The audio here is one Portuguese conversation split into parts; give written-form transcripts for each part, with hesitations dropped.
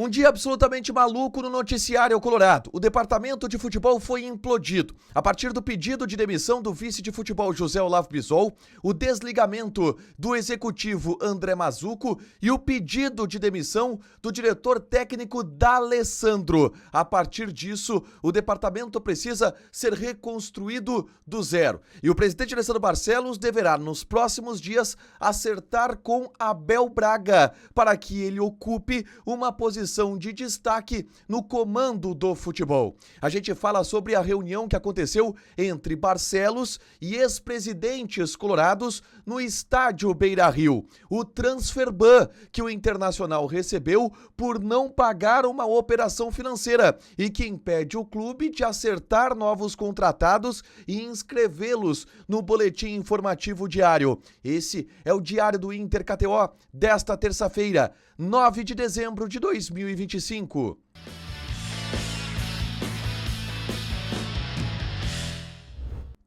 Um dia absolutamente maluco no noticiário colorado. O departamento de futebol foi implodido. A partir do pedido de demissão do vice de futebol José Olavo Bisol, o desligamento do executivo André Mazzuco e o pedido de demissão do diretor técnico D'Alessandro. A partir disso, o departamento precisa ser reconstruído do zero. E o presidente Alessandro Barcelos deverá, nos próximos dias, acertar com Abel Braga para que ele ocupe uma posição de destaque no comando do futebol. A gente fala sobre a reunião que aconteceu entre Barcelos e ex-presidentes colorados no estádio Beira-Rio. O transfer ban que o Internacional recebeu por não pagar uma operação financeira e que impede o clube de acertar novos contratados e inscrevê-los no boletim informativo diário. Esse é o Diário do Inter KTO desta terça-feira, 9 de dezembro de 2025.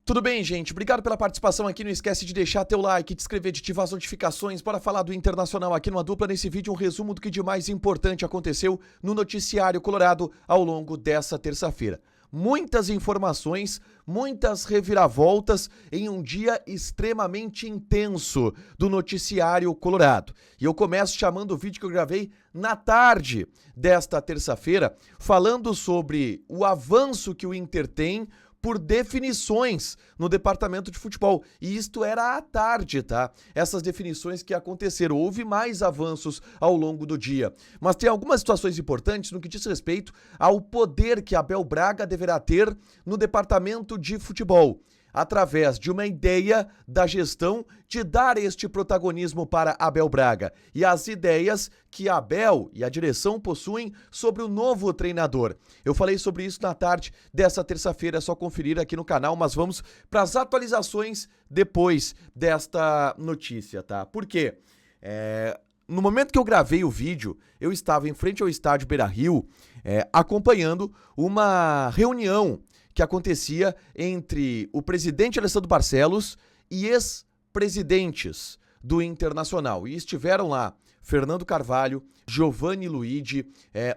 Tudo bem, gente? Obrigado pela participação aqui. Não esquece de deixar teu like, de inscrever, de ativar as notificações. Bora falar do Internacional aqui numa dupla. Nesse vídeo, um resumo do que de mais importante aconteceu no noticiário colorado ao longo dessa terça-feira. Muitas informações, muitas reviravoltas em um dia extremamente intenso do noticiário colorado. E eu começo chamando o vídeo que eu gravei na tarde desta terça-feira, falando sobre o avanço que o Inter tem por definições no departamento de futebol. E isto era à tarde, tá? Essas definições que aconteceram. Houve mais avanços ao longo do dia. Mas tem algumas situações importantes no que diz respeito ao poder que Abel Braga deverá ter no departamento de futebol, através de uma ideia da gestão de dar este protagonismo para Abel Braga e as ideias que Abel e a direção possuem sobre o novo treinador. Eu falei sobre isso na tarde dessa terça-feira, é só conferir aqui no canal, mas vamos para as atualizações depois desta notícia, tá? Por quê? No momento que eu gravei o vídeo, eu estava em frente ao estádio Beira-Rio, acompanhando uma reunião que acontecia entre o presidente Alessandro Barcelos e ex-presidentes do Internacional. E estiveram lá Fernando Carvalho, Giovanni Luigi,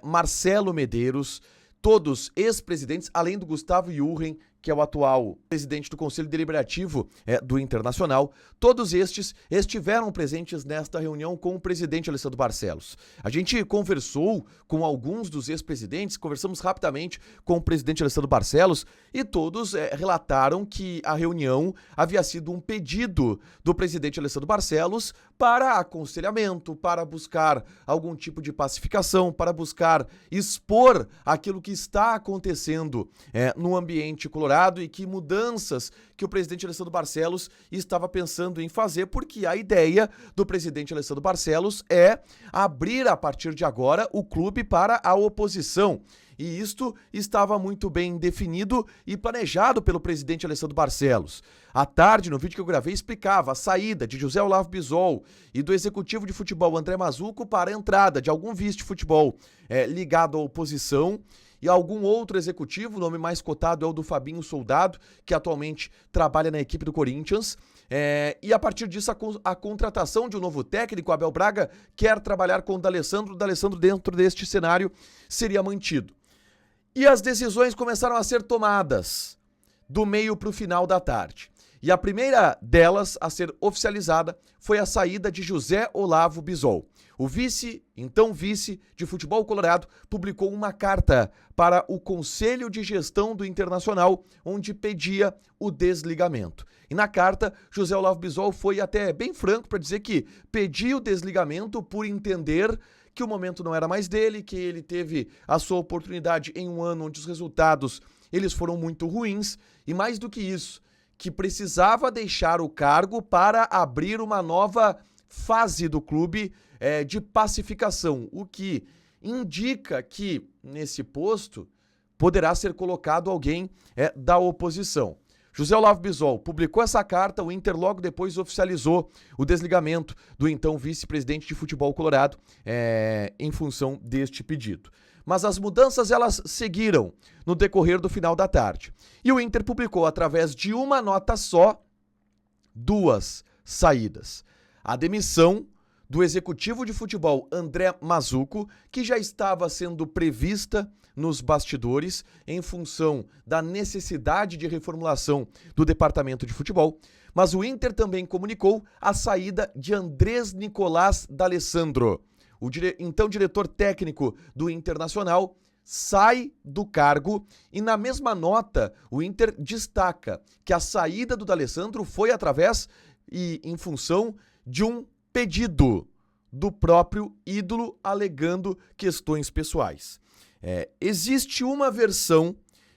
Marcelo Medeiros, todos ex-presidentes, além do Gustavo Jurgen, que é o atual presidente do Conselho Deliberativo do Internacional. Todos estes estiveram presentes nesta reunião com o presidente Alessandro Barcelos. A gente conversou com alguns dos ex-presidentes, conversamos rapidamente com o presidente Alessandro Barcelos e todos relataram que a reunião havia sido um pedido do presidente Alessandro Barcelos para aconselhamento, para buscar algum tipo de pacificação, para buscar expor aquilo que está acontecendo no ambiente colorado e que mudanças que o presidente Alessandro Barcelos estava pensando em fazer, porque a ideia do presidente Alessandro Barcelos é abrir a partir de agora o clube para a oposição. E isto estava muito bem definido e planejado pelo presidente Alessandro Barcelos. À tarde, no vídeo que eu gravei, explicava a saída de José Olavo Bisol e do executivo de futebol André Mazzuco para a entrada de algum vice de futebol ligado à oposição e algum outro executivo. O nome mais cotado é o do Fabinho Soldado, que atualmente trabalha na equipe do Corinthians. E a partir disso, a contratação de um novo técnico, Abel Braga, quer trabalhar com o D'Alessandro dentro deste cenário seria mantido. E as decisões começaram a ser tomadas do meio para o final da tarde. E a primeira delas a ser oficializada foi a saída de José Olavo Bisol. O então vice de futebol colorado, publicou uma carta para o Conselho de Gestão do Internacional, onde pedia o desligamento. E na carta, José Olavo Bisol foi até bem franco para dizer que pedia o desligamento por entender que o momento não era mais dele, que ele teve a sua oportunidade em um ano onde os resultados eles foram muito ruins, e mais do que isso, que precisava deixar o cargo para abrir uma nova fase do clube de pacificação, o que indica que nesse posto poderá ser colocado alguém da oposição. José Olavo Bisol publicou essa carta, o Inter logo depois oficializou o desligamento do então vice-presidente de futebol colorado em função deste pedido. Mas as mudanças elas seguiram no decorrer do final da tarde. E o Inter publicou através de uma nota só 2 saídas. A demissão do executivo de futebol André Mazzucco, que já estava sendo prevista nos bastidores em função da necessidade de reformulação do departamento de futebol, mas o Inter também comunicou a saída de Andrés Nicolás D'Alessandro. O então diretor técnico do Internacional sai do cargo e na mesma nota o Inter destaca que a saída do D'Alessandro foi através e em função de um pedido do próprio ídolo alegando questões pessoais. Existe uma versão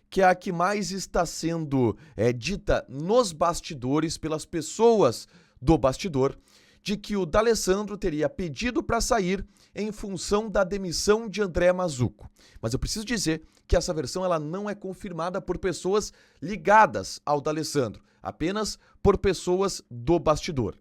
que é a que mais está sendo dita nos bastidores pelas pessoas do bastidor, de que o D'Alessandro teria pedido para sair em função da demissão de André Mazzucco. Mas eu preciso dizer que essa versão ela não é confirmada por pessoas ligadas ao D'Alessandro, apenas por pessoas do bastidor.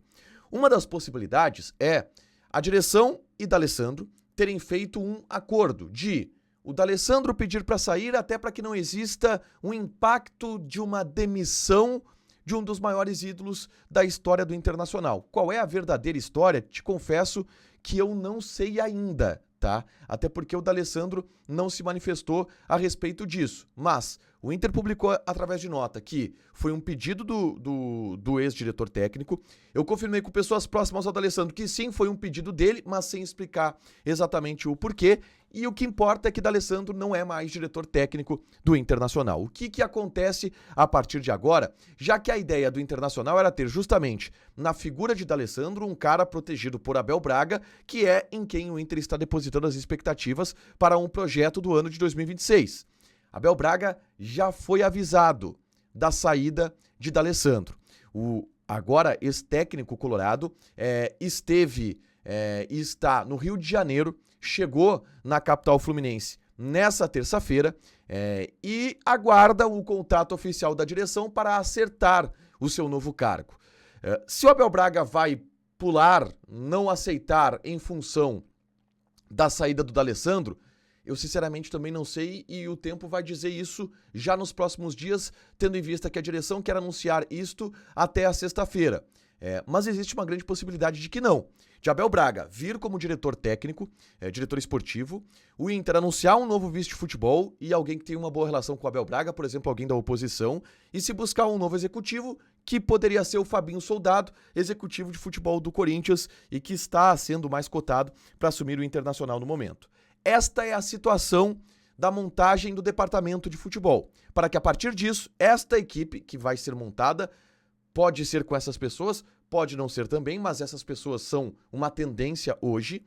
Uma das possibilidades é a direção e D'Alessandro terem feito um acordo de o D'Alessandro pedir para sair até para que não exista um impacto de uma demissão de um dos maiores ídolos da história do Internacional. Qual é a verdadeira história? Te confesso que eu não sei ainda, tá? Até porque o D'Alessandro não se manifestou a respeito disso. Mas o Inter publicou através de nota que foi um pedido do ex-diretor técnico. Eu confirmei com pessoas próximas ao D'Alessandro que sim, foi um pedido dele, mas sem explicar exatamente o porquê. E o que importa é que D'Alessandro não é mais diretor técnico do Internacional. O que acontece a partir de agora? Já que a ideia do Internacional era ter justamente na figura de D'Alessandro um cara protegido por Abel Braga, que é em quem o Inter está depositando as expectativas para um projeto do ano de 2026. Abel Braga já foi avisado da saída de D'Alessandro. O agora ex-técnico colorado está no Rio de Janeiro, chegou na capital fluminense nessa terça-feira e aguarda o contato oficial da direção para acertar o seu novo cargo. Se o Abel Braga vai pular, não aceitar em função da saída do D'Alessandro, eu sinceramente também não sei e o tempo vai dizer isso já nos próximos dias, tendo em vista que a direção quer anunciar isto até a sexta-feira. Mas existe uma grande possibilidade de que não. De Abel Braga vir como diretor técnico, diretor esportivo, o Inter anunciar um novo vice de futebol e alguém que tem uma boa relação com o Abel Braga, por exemplo, alguém da oposição, e se buscar um novo executivo, que poderia ser o Fabinho Soldado, executivo de futebol do Corinthians e que está sendo mais cotado para assumir o Internacional no momento. Esta é a situação da montagem do departamento de futebol, para que a partir disso, esta equipe que vai ser montada pode ser com essas pessoas, pode não ser também, mas essas pessoas são uma tendência hoje.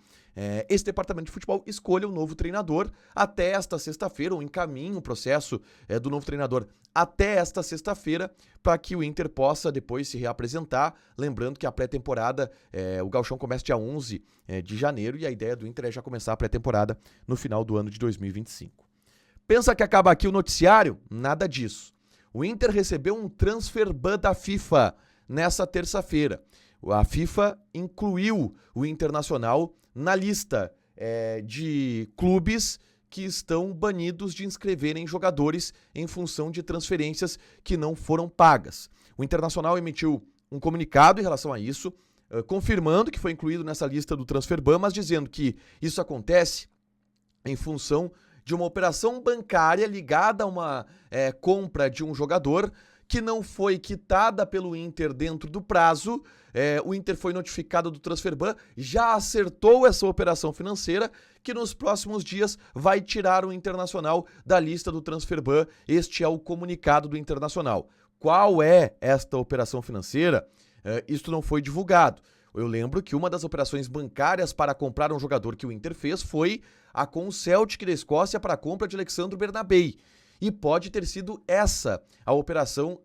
Esse departamento de futebol escolha o novo treinador até esta sexta-feira, ou encaminha o processo do novo treinador até esta sexta-feira, para que o Inter possa depois se reapresentar. Lembrando que a pré-temporada, o Gauchão começa dia 11 de janeiro e a ideia do Inter é já começar a pré-temporada no final do ano de 2025. Pensa que acaba aqui o noticiário? Nada disso. O Inter recebeu um transfer ban da FIFA nessa terça-feira. A FIFA incluiu o Internacional na lista de clubes que estão banidos de inscreverem jogadores em função de transferências que não foram pagas. O Internacional emitiu um comunicado em relação a isso, confirmando que foi incluído nessa lista do transfer ban, mas dizendo que isso acontece em função de uma operação bancária ligada a uma compra de um jogador que não foi quitada pelo Inter dentro do prazo. O Inter foi notificado do transfer ban, já acertou essa operação financeira, que nos próximos dias vai tirar o Internacional da lista do transfer ban. Este é o comunicado do Internacional. Qual é esta operação financeira? Isto não foi divulgado. Eu lembro que uma das operações bancárias para comprar um jogador que o Inter fez foi a com o Celtic da Escócia para a compra de Alexandre Bernabei. E pode ter sido essa a operação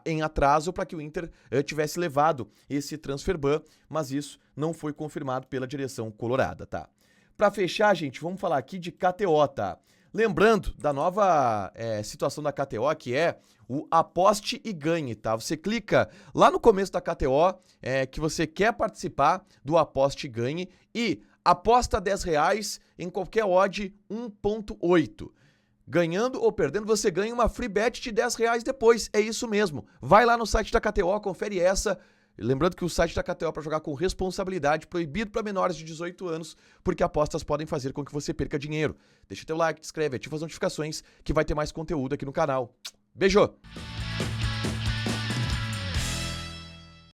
em atraso para que o Inter tivesse levado esse transfer ban, mas isso não foi confirmado pela direção colorada, tá? Para fechar, gente, vamos falar aqui de KTO, tá? Lembrando da nova situação da KTO, que é o aposte e ganhe, tá? Você clica lá no começo da KTO que você quer participar do aposte e ganhe e aposta R$10 em qualquer odd 1.8. Ganhando ou perdendo, você ganha uma free bet de R$10 depois. É isso mesmo. Vai lá no site da KTO, confere essa. Lembrando que o site da KTO é para jogar com responsabilidade, proibido para menores de 18 anos, porque apostas podem fazer com que você perca dinheiro. Deixa teu like, te inscreve, ativa as notificações, que vai ter mais conteúdo aqui no canal. Beijo!